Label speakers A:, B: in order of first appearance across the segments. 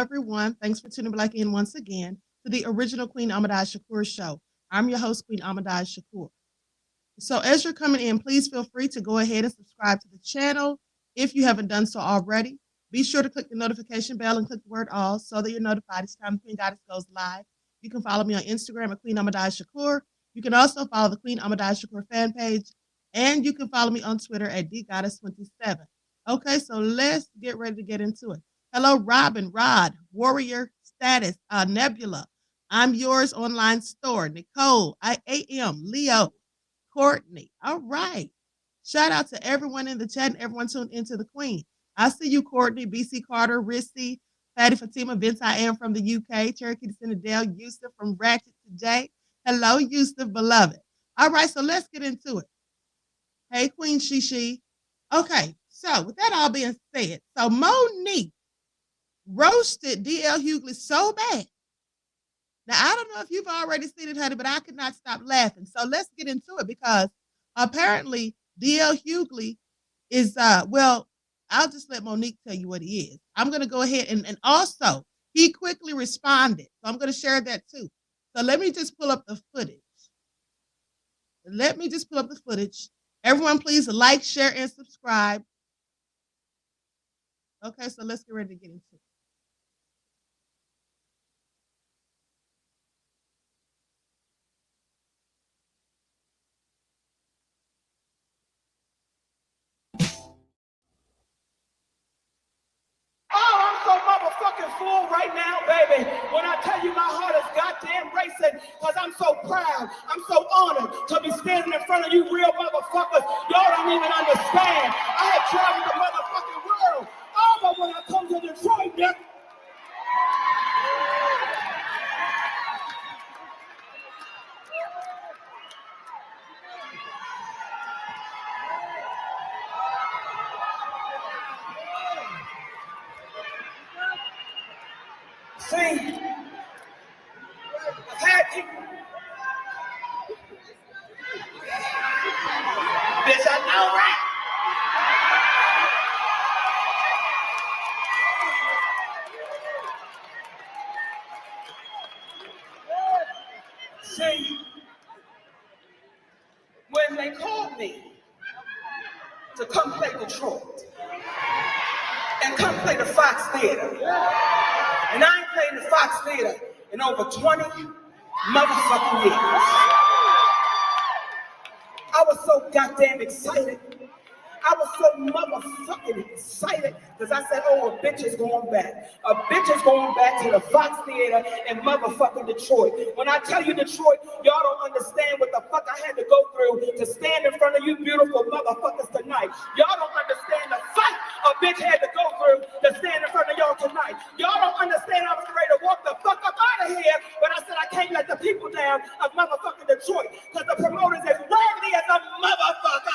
A: everyone. Thanks for tuning back in once again to the original Queen Ahmadiyyah Shakur show. I'm your host, Queen Ahmadiyyah Shakur. So as you're coming in, please feel free to go ahead and subscribe to the channel if you haven't done so already. Be sure to click the notification bell and click the word all so that you're notified each time Queen Goddess goes live. You can follow me on Instagram at Queen Ahmadiyyah Shakur. You can also follow the Queen Ahmadiyyah Shakur fan page, and you can follow me on Twitter at DGoddess27. Okay, so let's get ready to get into it. Hello, Robin, Rod, Warrior Status, Nebula, I'm Yours online store, Nicole, I AM, Leo, Courtney. All right. Shout out to everyone in the chat and everyone tuned into the Queen. I see you, Courtney, BC Carter, Rissy, Patty Fatima, Vince I am from the UK, Cherokee to Cinnadale, Yusuf from Ratchet to Jay. Hello, Yusuf, beloved. All right, so let's get into it. Hey, Queen Shishi. Okay, so with that all being said, so Monique roasted DL Hughley so bad. Now, I don't know if you've already seen it, honey, but I could not stop laughing. So let's get into it because apparently DL Hughley is, well, I'll just let Monique tell you what he is. I'm going to go ahead and also he quickly responded. So I'm going to share that too. So let me just pull up the footage. Everyone, please like, share, and subscribe. Okay, so let's get ready to get into it.
B: Motherfucking fool right now, baby. When I tell you my heart is goddamn racing, because I'm so proud, I'm so honored to be standing in front of you real motherfuckers. Y'all don't even understand. I have traveled the motherfucking world. Oh, but when I come to Detroit, nigga. See, I've had people. Bitch, I know, right? See, when they called me to come play Detroit and come play the Fox Theater, and I ain't played the Fox Theater in over 20 motherfucking years. I was so goddamn excited. I was so motherfucking excited because I said, oh, a bitch is going back. A bitch is going back to the Fox Theater in motherfucking Detroit. When I tell you Detroit, y'all don't understand what the fuck I had to go through to stand in front of you beautiful motherfuckers tonight. Y'all don't understand the fight a bitch had to go through to stand in front of y'all tonight. Y'all don't understand I was ready to walk the fuck up out of here, but I said I can't let the people down of motherfucking Detroit because the promoters is worthy as a motherfucker.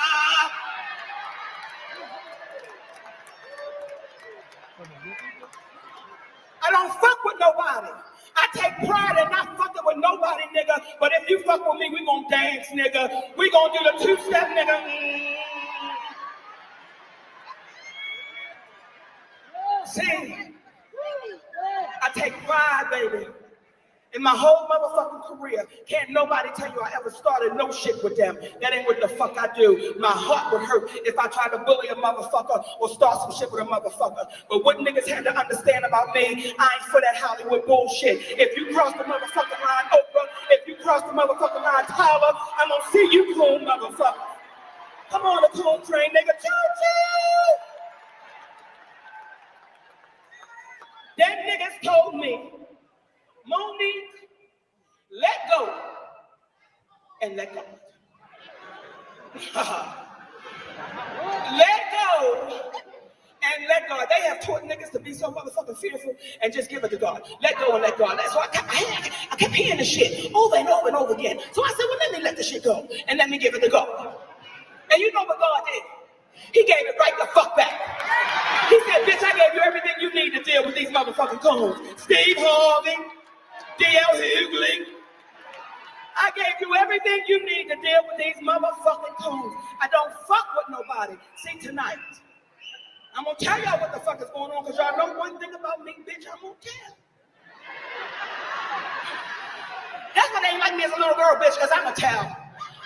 B: I don't fuck with nobody. I take pride in not fucking with nobody, nigga. But if you fuck with me, we gon' dance, nigga. We gon' do the two-step, nigga. See, I take pride, baby. In my whole motherfucking career, can't nobody tell you I ever started no shit with them. That ain't what the fuck I do. My heart would hurt if I tried to bully a motherfucker or start some shit with a motherfucker. But what niggas had to understand about me, I ain't for that Hollywood bullshit. If you cross the motherfucking line, Oprah, if you cross the motherfucking line, Tyler, I'm gonna see you, coon motherfucker. Come on, the coon train, nigga. Choo-choo! Them niggas told me, Monique, let go and let go. Let go and let God. They have taught niggas to be so motherfucking fearful and just give it to God. Let go and let God. So I kept hearing this shit over and over and over again. So I said, well, let me let the shit go and let me give it to God. And you know what God did? He gave it right the fuck back. He said, bitch, I gave you everything you need to deal with these motherfucking coons. Steve Harvey, DL Hughley. I gave you everything you need to deal with these motherfucking coons. I don't fuck with nobody. See, tonight, I'm gonna tell y'all what the fuck is going on, because y'all know one thing about me, bitch, I'm gonna tell. That's why they ain't like me as a little girl, bitch, because I'm gonna tell.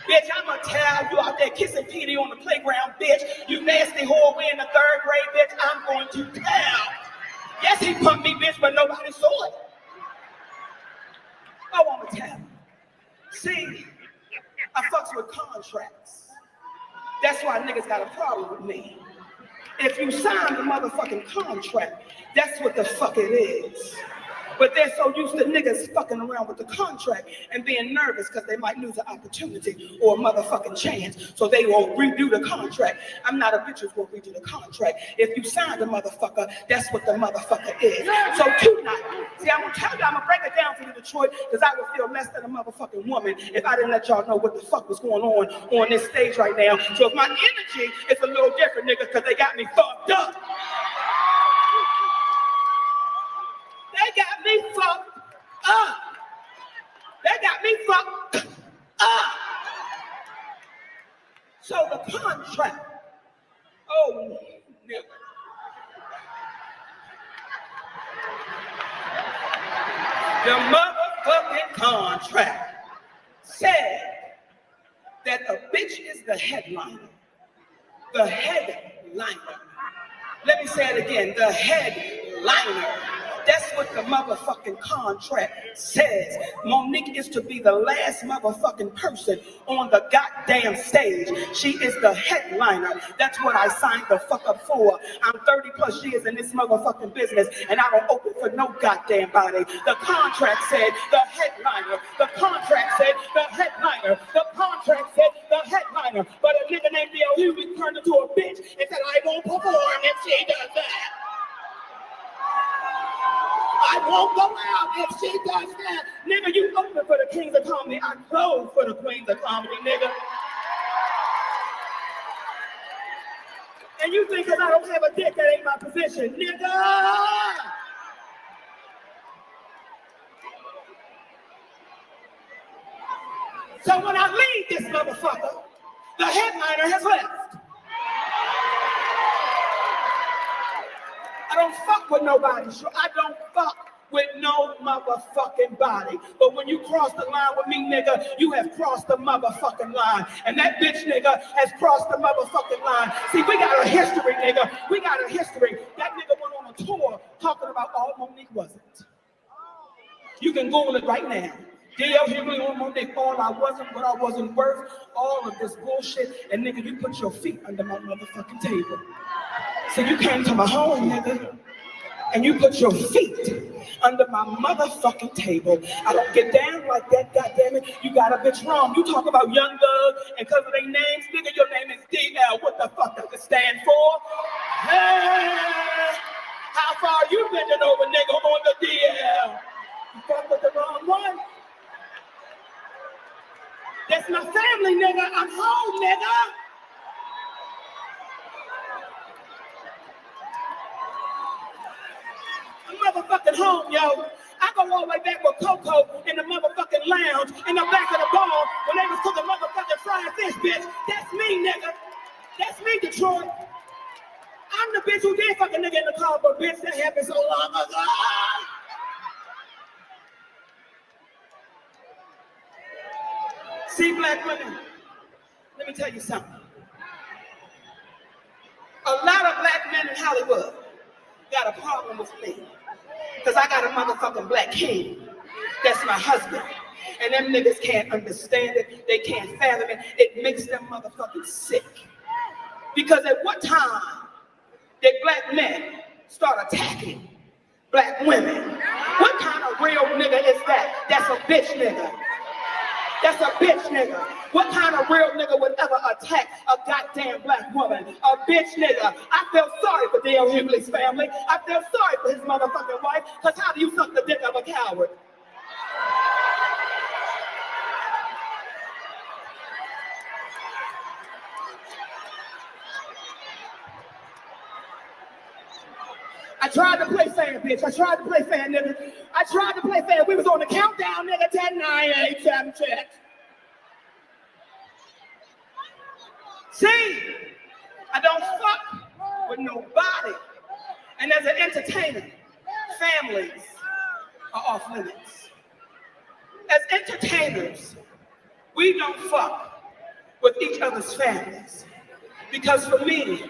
B: Bitch, I'm gonna tell you out there kissing Petey on the playground, bitch. You nasty whore, we in the 3rd grade, bitch. I'm going to tell. Yes, he punked me, bitch, but nobody saw it. I want to tell. See, I fucks with contracts. That's why niggas got a problem with me. If you sign the motherfucking contract, that's what the fuck it is. But they're so used to niggas fucking around with the contract and being nervous because they might lose an opportunity or a motherfucking chance. So they will redo the contract. I'm not a bitch who's gonna redo the contract. If you sign the motherfucker, that's what the motherfucker is. So tonight, see, I'm gonna tell you, I'm gonna break it down for you, Detroit, because I would feel less than a motherfucking woman if I didn't let y'all know what the fuck was going on this stage right now. So if my energy is a little different, nigga, because they got me fucked up. They got me fucked up. They got me fucked up. So the contract, oh, nigga. The motherfucking contract said that a bitch is the headliner. The headliner. Let me say it again, the headliner. That's what the motherfucking contract says. Monique is to be the last motherfucking person on the goddamn stage. She is the headliner. That's what I signed the fuck up for. I'm 30 plus years in this motherfucking business, and I don't open for no goddamn body. The contract said the headliner. The contract said the headliner. The contract said the headliner. But a nigga named D.L. Hughley turned into a bitch and said, I won't perform if she does that. I won't go out if she does that. Nigga, you open for the kings of comedy. I close for the queens of comedy, nigga. And you think because I don't have a dick, that ain't my position, nigga. So when I leave this motherfucker, the headliner has left. I don't fuck with nobody. I don't fuck with no motherfucking body. But when you cross the line with me, nigga, you have crossed the motherfucking line. And that bitch, nigga, has crossed the motherfucking line. See, we got a history, nigga. We got a history. That nigga went on a tour talking about all Monique wasn't. You can Google it right now. D.L. Hughley on Monique, all I wasn't, what I wasn't worth, all of this bullshit. And nigga, you put your feet under my motherfucking table. So you came to my home, nigga, and you put your feet under my motherfucking table. I don't get down like that, goddammit. You got a bitch wrong. You talk about Young Thug, and because of their names, nigga, your name is DL. What the fuck does it stand for? Hey, how far you bending over, nigga, on the DL? You fuck with the wrong one. That's my family, nigga. I'm home, nigga. Motherfucking home, yo. I go all the way back with Coco in the motherfucking lounge in the back of the bar when they was cooking motherfucking fried fish, bitch. That's me, nigga. That's me, Detroit. I'm the bitch who did fuck a nigga in the car, but bitch, that happened so long ago. See, black women, let me tell you something. A lot of black men in Hollywood got a problem with me. Because I got a motherfucking black king. That's my husband. And them niggas can't understand it. They can't fathom it. It makes them motherfucking sick. Because at what time did black men start attacking black women? What kind of real nigga is that? That's a bitch nigga. That's a bitch nigga. What kind of real nigga would ever attack a goddamn black woman? A bitch nigga. I feel sorry for D.L. Hughley's family. I feel sorry for his motherfucking wife, because how do you suck the dick of a coward? I tried to play fair, bitch. I tried to play fair, nigga. I tried to play fair. We was on the countdown, nigga. 10, 9, 8, 7, 6. See, I don't fuck with nobody. And as an entertainer, families are off limits. As entertainers, we don't fuck with each other's families. Because for me,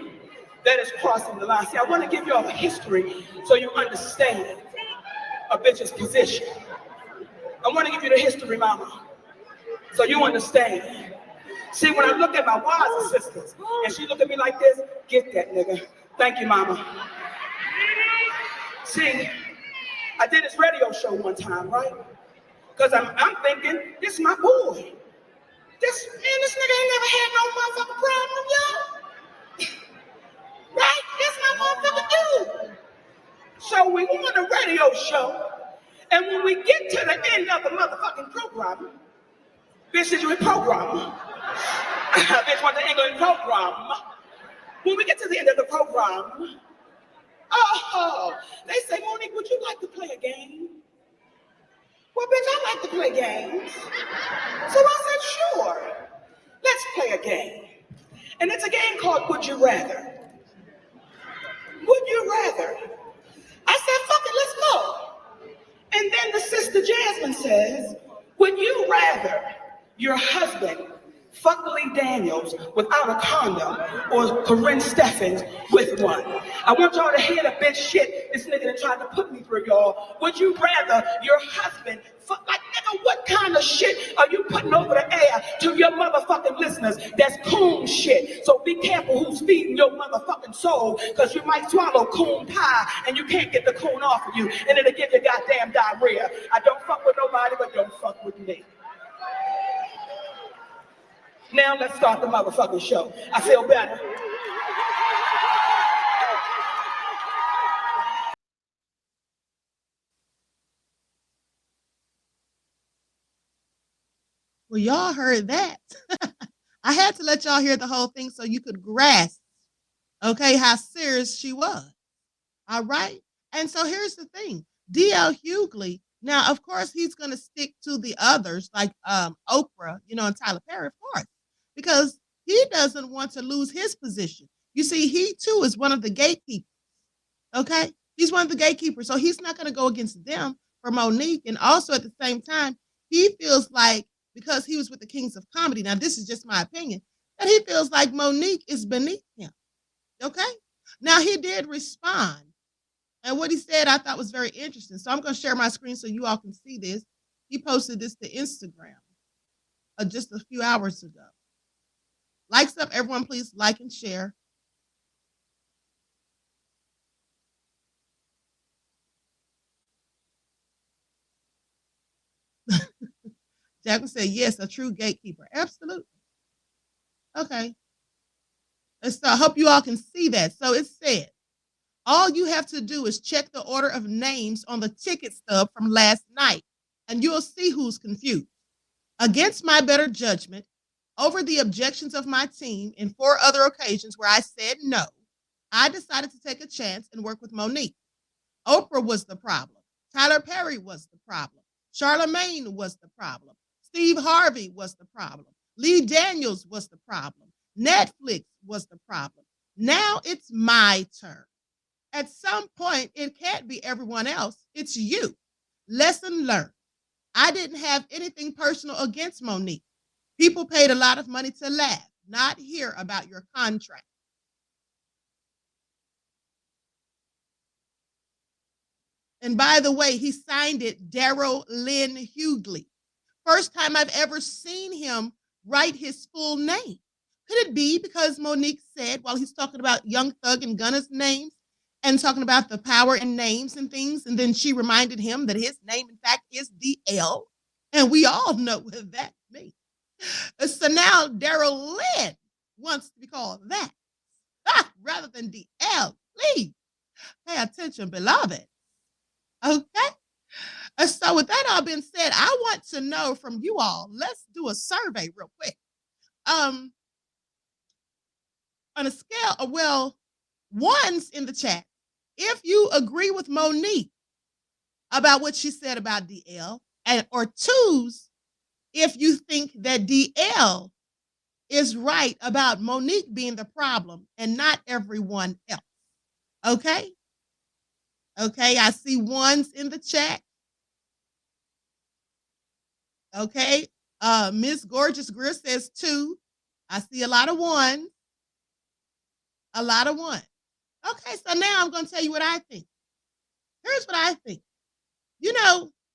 B: that is crossing the line. See, I want to give you all a history so you understand a bitch's position. I want to give you the history, mama, so you understand. See, when I look at my wives and sisters, and she look at me like this, get that, nigga. Thank you, mama. See, I did this radio show one time, right? Because I'm thinking, this is my boy. This nigga ain't never had no motherfucking problem, y'all. Right? This my motherfucking dude. So we on a radio show, and when we get to the end of the motherfucking program, bitch, is you a program? Bitch, want the English program. When we get to the end of the program, they say, Monique, would you like to play a game? Well, bitch, I like to play games. So I said, sure, let's play a game. And it's a game called Would You Rather? Would you rather? I said, fuck it, let's go. And then the sister Jasmine says, would you rather your husband fuck Lee Daniels without a condom or Corinne Steffens with one? I want y'all to hear the bitch shit this nigga that tried to put me through, y'all. Would you rather your husband fuck, like, nigga, what kind of shit are you putting over the air to your motherfucking listeners? That's coon shit. So be careful who's feeding your motherfucking soul, because you might swallow coon pie and you can't get the coon off of you, and it'll give you goddamn diarrhea. I don't fuck with nobody, but don't fuck with me. Now let's start the motherfucking show. I feel better.
A: Well, y'all heard that. I had to let y'all hear the whole thing so you could grasp, okay, how serious she was. All right? And so here's the thing. D.L. Hughley, now, of course, he's going to stick to the others like Oprah, and Tyler Perry, of course, because he doesn't want to lose his position. You see, he, too, is one of the gatekeepers, okay? He's one of the gatekeepers, so he's not going to go against them for Monique. And also, at the same time, he feels like, because he was with the Kings of Comedy, now this is just my opinion, that he feels like Monique is beneath him, okay? Now, he did respond, and what he said I thought was very interesting. So I'm going to share my screen so you all can see this. He posted this to Instagram just a few hours ago. Likes up, everyone, please like and share. Jackson said, yes, a true gatekeeper. Absolutely. Okay. And so I hope you all can see that. So it said, all you have to do is check the order of names on the ticket stub from last night, and you'll see who's confused. Against my better judgment, over the objections of my team in 4 other occasions where I said no, I decided to take a chance and work with Monique. Oprah was the problem. Tyler Perry was the problem. Charlemagne was the problem. Steve Harvey was the problem. Lee Daniels was the problem. Netflix was the problem. Now it's my turn. At some point, it can't be everyone else. It's you. Lesson learned. I didn't have anything personal against Monique. People paid a lot of money to laugh, not hear about your contract. And by the way, he signed it Daryl Lynn Hughley. First time I've ever seen him write his full name. Could it be because Monique said, while he's talking about Young Thug and Gunna's names and talking about the power in names and things, and then she reminded him that his name, in fact, is DL, and we all know what that means. So now Daryl Lynn wants to be called that rather than DL. Please pay attention, beloved. Okay? So with that all being said, I want to know from you all, let's do a survey real quick. On a scale of, well, ones in the chat, if you agree with Monique about what she said about DL, or twos, if you think that DL is right about Monique being the problem and not everyone else. Okay? Okay, I see ones in the chat. Okay. Miss Gorgeous Greer says 2. I see a lot of ones. A lot of ones. Okay, so now I'm going to tell you what I think. Here's what I think.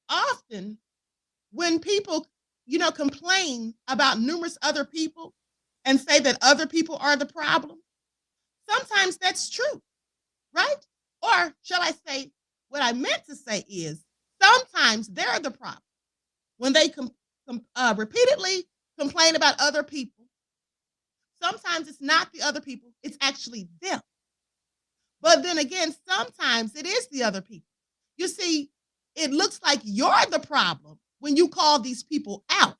A: Often when people, complain about numerous other people and say that other people are the problem, sometimes that's true, right? Or shall I say, what I meant to say is sometimes they're the problem. When they repeatedly complain about other people, sometimes it's not the other people, it's actually them. But then again, sometimes it is the other people. You see, it looks like you're the problem when you call these people out.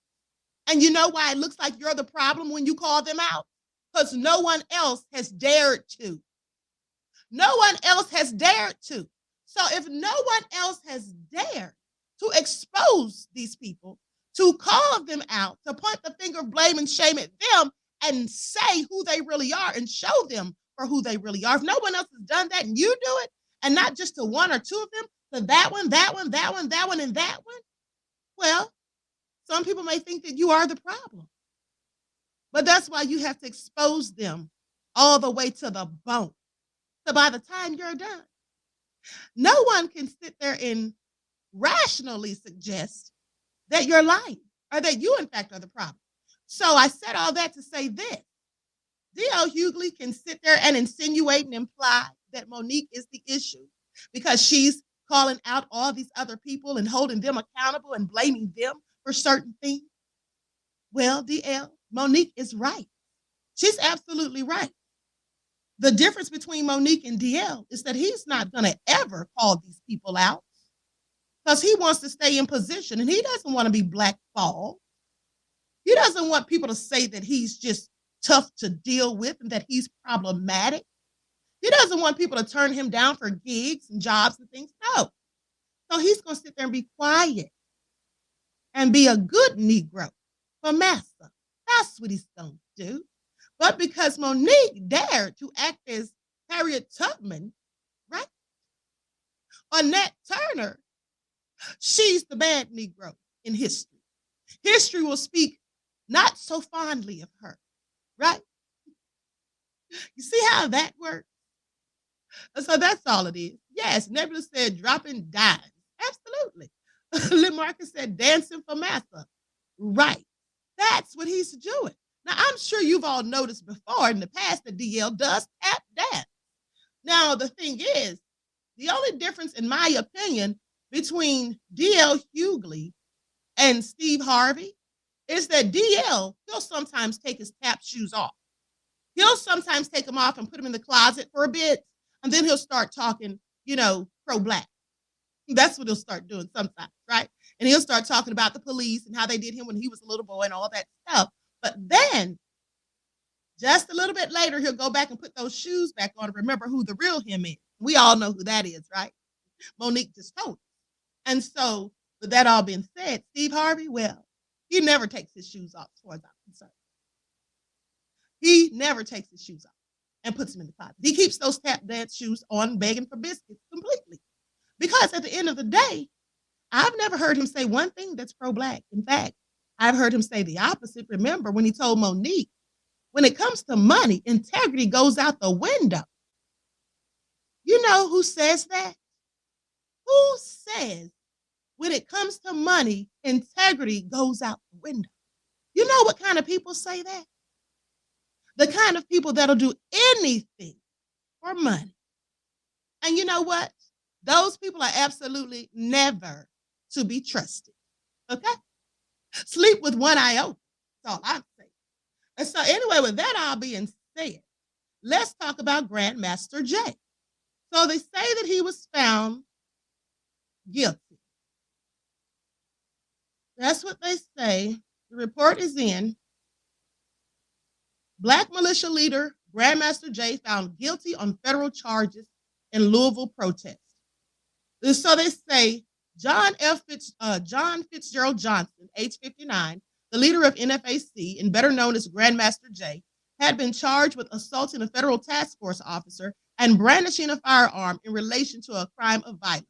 A: And you know why it looks like you're the problem when you call them out? Because no one else has dared to. No one else has dared to. So if no one else has dared to expose these people, to call them out, to point the finger of blame and shame at them and say who they really are and show them for who they really are. If no one else has done that and you do it, and not just to one or two of them, to that one, that one, that one, that one, and that one, well, some people may think that you are the problem. But that's why you have to expose them all the way to the bone. So by the time you're done, no one can sit there and rationally suggest that you're lying or that you, in fact, are the problem. So I said all that to say this. D.L. Hughley can sit there and insinuate and imply that Monique is the issue because she's calling out all these other people and holding them accountable and blaming them for certain things. Well, D.L., Monique is right. She's absolutely right. The difference between Monique and D.L. is that he's not going to ever call these people out because he wants to stay in position and he doesn't want to be blackballed. He doesn't want people to say that he's just tough to deal with and that he's problematic. He doesn't want people to turn him down for gigs and jobs and things. No. So he's going to sit there and be quiet and be a good Negro for massa. That's what he's going to do. But because Monique dared to act as Harriet Tubman, right? Annette Turner, she's the bad Negro in history. History will speak not so fondly of her, right? You see how that works? So that's all it is. Yes, Nebula said dropping dimes. Absolutely. Lynn Marcus said dancing for massa. Right. That's what he's doing. Now, I'm sure you've all noticed before in the past that DL does tap dance. Now, the thing is, the only difference, in my opinion, between DL Hughley and Steve Harvey is that DL, he'll sometimes take his tap shoes off. He'll sometimes take them off and put them in the closet for a bit, and then he'll start talking, pro-Black. That's what he'll start doing sometimes, right? And he'll start talking about the police and how they did him when he was a little boy and all that stuff. But then, just a little bit later, he'll go back and put those shoes back on and remember who the real him is. We all know who that is, right? Monique just told us. And so, with that all being said, Steve Harvey, well, he never takes his shoes off as far as I'm concerned. He never takes his shoes off and puts them in the closet. He keeps those tap dance shoes on, begging for biscuits completely. Because at the end of the day, I've never heard him say one thing that's pro-Black. In fact, I've heard him say the opposite. Remember when he told Monique, when it comes to money, integrity goes out the window. You know who says that? Who says when it comes to money, integrity goes out the window? You know what kind of people say that? The kind of people that'll do anything for money. And you know what? Those people are absolutely never to be trusted. Okay? Sleep with one eye open. That's all I'm saying. And so anyway, with that all being said, let's talk about Grandmaster J. So they say that he was found guilty. That's what they say. The report is in. Black militia leader Grandmaster J found guilty on federal charges in Louisville protest. So they say John Fitzgerald Johnson, age 59, the leader of NFAC, and better known as Grandmaster J, had been charged with assaulting a federal task force officer and brandishing a firearm in relation to a crime of violence.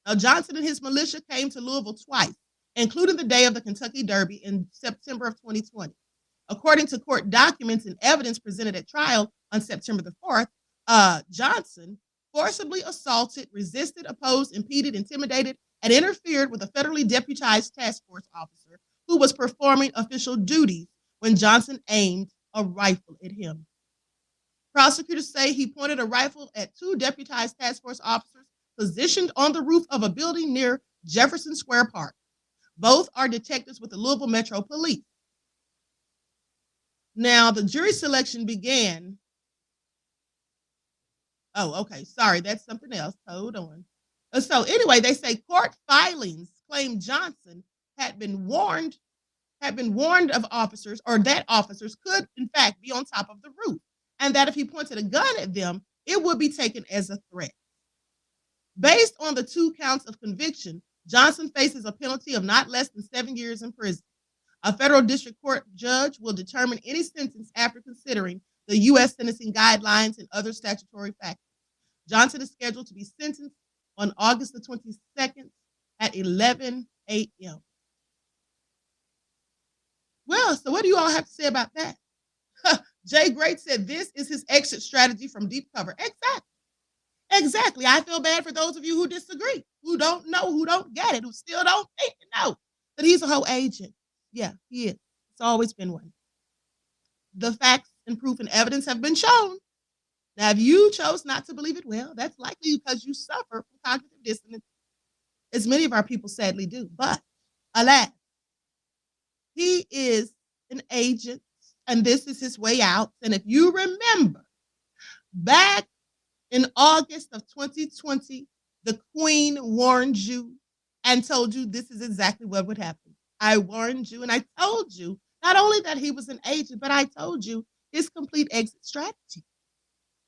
A: Now, Johnson and his militia came to Louisville twice, including the day of the Kentucky Derby in September of 2020. According to court documents and evidence presented at trial on September the 4th, Johnson forcibly assaulted, resisted, opposed, impeded, intimidated, and interfered with a federally deputized task force officer who was performing official duties when Johnson aimed a rifle at him. Prosecutors say he pointed a rifle at two deputized task force officers positioned on the roof of a building near Jefferson Square Park. Both are detectives with the Louisville Metro Police. Now, the jury selection began. Oh, okay. Sorry, that's something else. Hold on. So anyway, they say court filings claim Johnson had been warned of officers, or that officers could, in fact, be on top of the roof, and that if he pointed a gun at them, it would be taken as a threat. Based on the 2 counts of conviction, Johnson faces a penalty of not less than 7 years in prison. A federal district court judge will determine any sentence after considering the U.S. sentencing guidelines and other statutory factors. Johnson is scheduled to be sentenced on August the 22nd at 11 a.m. Well, so what do you all have to say about that? Jay Great said this is his exit strategy from deep cover. Exactly. I feel bad for those of you who disagree, who don't know, who don't get it, who still don't think to know that he's a whole agent. Yeah, he is. It's always been one. The facts and proof and evidence have been shown. Now, if you chose not to believe it, well, that's likely because you suffer from cognitive dissonance, as many of our people sadly do. But alas, he is an agent, and this is his way out. And if you remember, back in August of 2020, the Queen warned you and told you this is exactly what would happen. I warned you, and I told you not only that he was an agent, but I told you his complete exit strategy.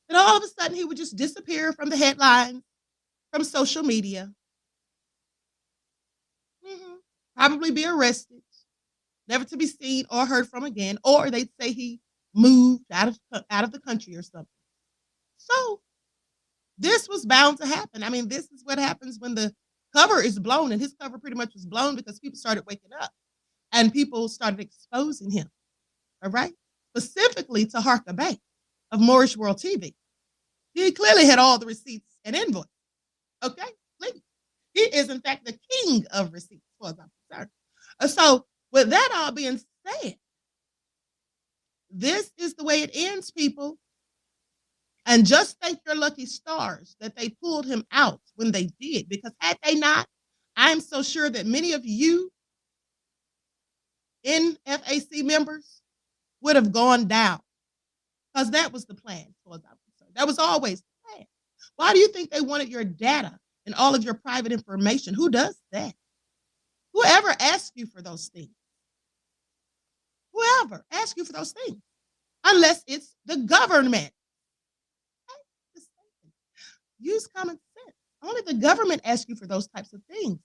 A: And all of a sudden, he would just disappear from the headlines, from social media, probably be arrested, never to be seen or heard from again, or they'd say he moved out of the country or something. So this was bound to happen. I mean, this is what happens when the cover is blown, and his cover pretty much was blown because people started waking up and people started exposing him, all right? Specifically to Harker Bay of Moorish World TV. He clearly had all the receipts and invoices, okay? Please. He is, in fact, the king of receipts, as far as I'm concerned. So with that all being said, this is the way it ends, people. And just thank your lucky stars that they pulled him out when they did, because had they not, I'm so sure that many of you NFAC members would have gone down, because that was the plan, as far as I'm concerned. That was always the plan. Why do you think they wanted your data and all of your private information? Who does that? Whoever asks you for those things? Whoever asks you for those things, unless it's the government. Use common sense. Only the government asks you for those types of things.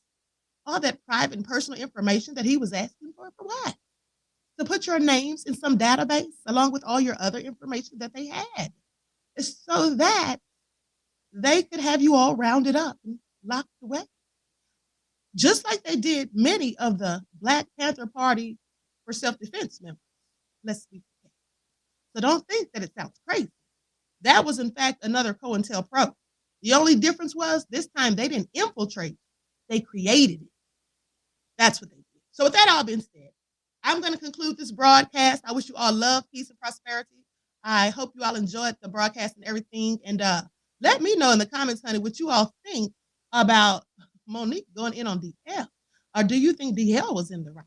A: All that private and personal information that he was asking for what? To put your names in some database along with all your other information that they had, so that they could have you all rounded up and locked away. Just like they did many of the Black Panther Party for self-defense members. Let's be clear. So don't think that it sounds crazy. That was, in fact, another COINTELPRO. The only difference was this time they didn't infiltrate, they created it. That's what they did. So with that all being said, I'm going to conclude this broadcast. I wish you all love, peace, and prosperity. I hope you all enjoyed the broadcast and everything. And let me know in the comments, honey, what you all think about Monique going in on DL. Or do you think DL was in the right?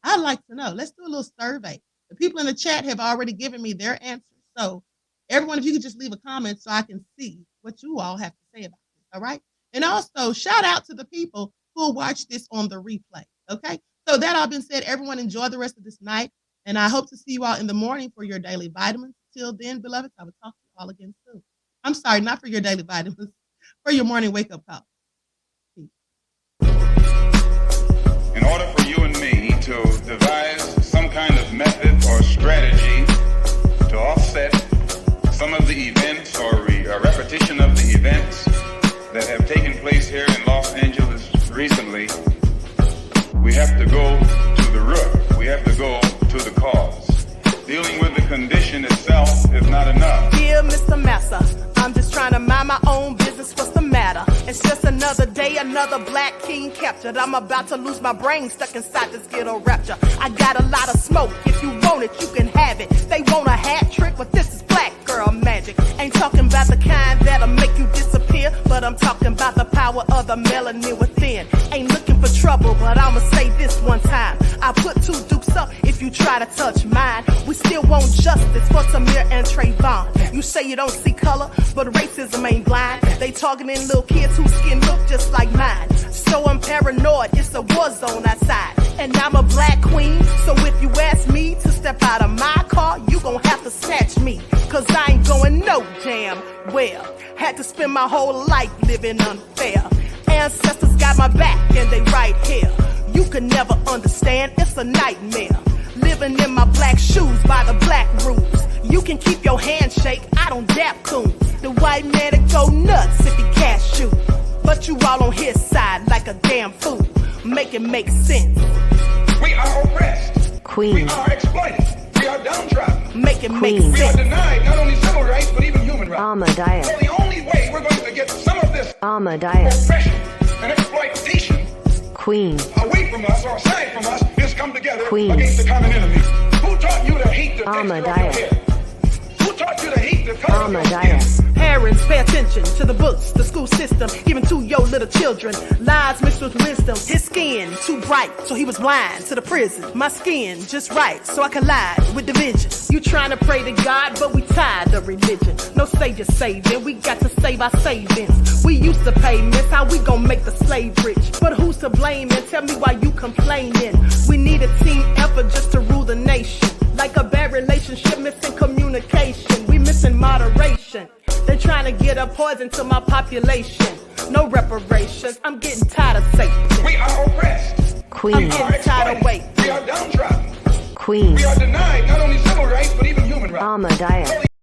A: I'd like to know. Let's do a little survey. The people in the chat have already given me their answers. So everyone, if you could just leave a comment so I can see what you all have to say about this, all right? And also, shout out to the people who will watch this on the replay, okay? So that all being said, everyone enjoy the rest of this night, and I hope to see you all in the morning for your daily vitamins. Till then, beloveds, I will talk to you all again soon. I'm sorry, not for your daily vitamins, for your morning wake-up call. Peace.
C: In order for you and me to devise of the events or a repetition of the events that have taken place here in Los Angeles recently, we have to go to the root. We have to go to the cause. Dealing with the condition itself is not enough.
D: Dear Mr. Massa, I'm just trying to mind my own business. What's the matter? It's just another day, another black king captured. I'm about to lose my brain, stuck inside this ghetto rapture. I got a lot of smoke. If you want it, you can have it. They want a hat trick, but this is black girl magic. Ain't talking about the kind that'll make you disappear, but I'm talking about the power of the melanin within. Ain't looking for trouble, but I'ma say this one time. I put 2 dukes up if you try to touch mine. We still want justice for Samir and Trayvon. You say you don't see color, but racism ain't blind. They targeting little kids whose skin look just like mine. So I'm paranoid, it's a war zone outside. And I'm a black queen, so if you ask me to step out of my car, you gon' have to snatch me. Cause I ain't going no damn well. Had to spend my whole life living unfair. Ancestors got my back and they right here. You can never understand, it's a nightmare. Living in my black shoes by the black rules. You can keep your handshake, I don't dap coons. The white man will go nuts if he cash you. But you all on his side like a damn fool. Make it make sense.
C: We are oppressed.
E: Queen.
C: We are exploited. We are downtrodden.
D: Make it make
E: Queen.
C: We are
D: sense.
C: denied not only civil rights, but even human rights.
E: Ahmadiyyah.
C: So the only way we're going to get some of this
E: Ahmadiyyah.
C: oppression and exploitation
E: Queen.
C: away from us or aside from us is come together
E: Queen.
C: against the common enemy. Who taught you to hate the texture of your
E: Ahmadiyyah.
C: hair? Who taught you to hate the color of your skin?
E: Ahmadiyyah.
D: Parents, pay attention to the books, the school system, even to your little children. Lies mixed with wisdom. His skin too bright, so he was blind to the prison. My skin just right, so I collide with division. You trying to pray to God, but we tired of religion. No savior saving, we got to save our savings. We used to pay miss, how we gon' make the slave rich? But who's to blame and tell me why you complaining? We need a team effort just to rule the nation. Like a bad relationship, missing communication. We missing moderation. They're trying to get a poison to my population. No reparations. I'm getting tired of Satan.
C: We are oppressed.
D: I'm
E: Queen.
D: getting tired of waiting.
C: We are downtrodden.
E: Queen.
C: We are denied not only civil rights, but even human rights.
E: Ahmadiyyah.